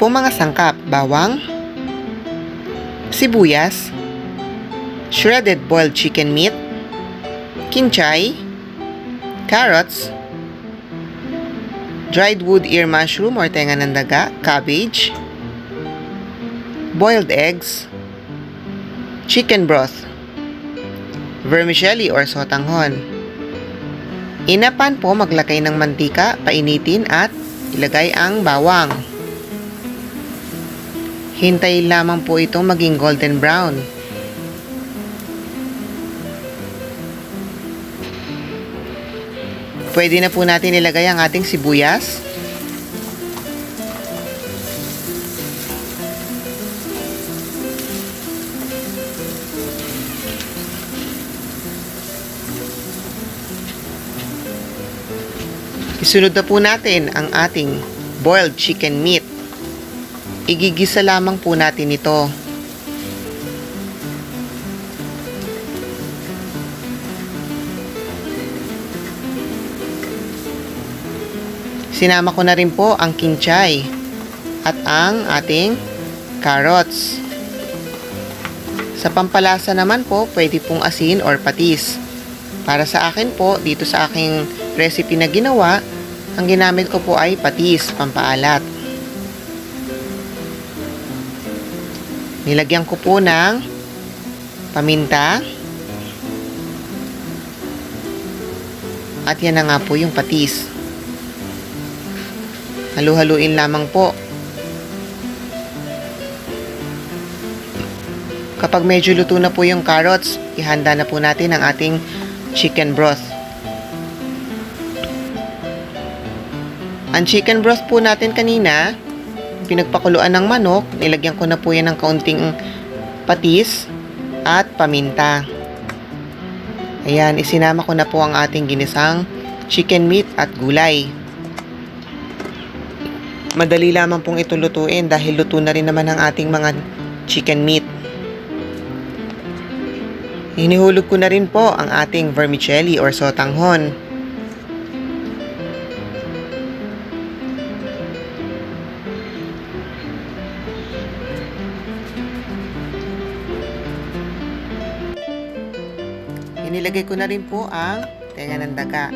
pong mga sangkap: bawang, sibuyas, shredded boiled chicken meat, kinchay, carrots, dried wood ear mushroom or tenga ng daga, cabbage, boiled eggs, chicken broth, vermicelli or sotanghon. Inapan po, maglagay ng mantika, painitin at ilagay ang bawang. Hintayin lamang po itong maging golden brown. Pwede na po natin ilagay ang ating sibuyas. Isunod na po natin ang ating boiled chicken meat. Igigisa lamang po natin ito. Sinama ko na rin po ang kinchay at ang ating carrots. Sa pampalasa naman po, pwede pong asin or patis. Para sa akin po, dito sa aking recipe na ginawa, ang ginamit ko po ay patis, pampaalat. Nilagyan ko po ng paminta. At yan na nga po yung patis. Halu-haluin lamang po. Kapag medyo luto na po yung carrots, ihanda na po natin ang ating chicken broth. Ang chicken broth po natin kanina, pinagpakuluan ng manok, nilagyan ko na po yan ng kaunting patis at paminta. Ayan, isinama ko na po ang ating ginisang chicken meat at gulay. Madali lamang pong ito lutuin dahil luto na rin naman ang ating mga chicken meat. Hinihulog ko na rin po ang ating vermicelli or sotanghon. Inilagay ko na rin po ang tenga ng daga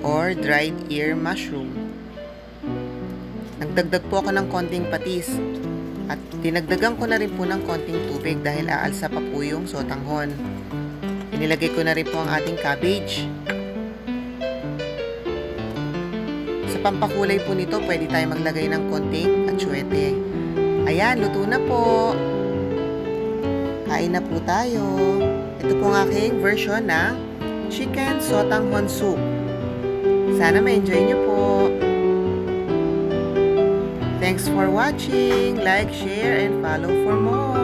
or dried ear mushroom. Nagdagdag po ako ng konting patis at dinagdagan ko na rin po ng konting tubig dahil aalsa pa po yung sotanghon. Inilagay ko na rin po ang ating cabbage. Sa pampakulay po nito, pwede tayo maglagay ng konting atsuete. Ayan, luto na po. Kain na po tayo. Ito po ang aking version ng chicken sotanghon soup. Sana ma-enjoy nyo po. Thanks for watching. Like, share, and follow for more.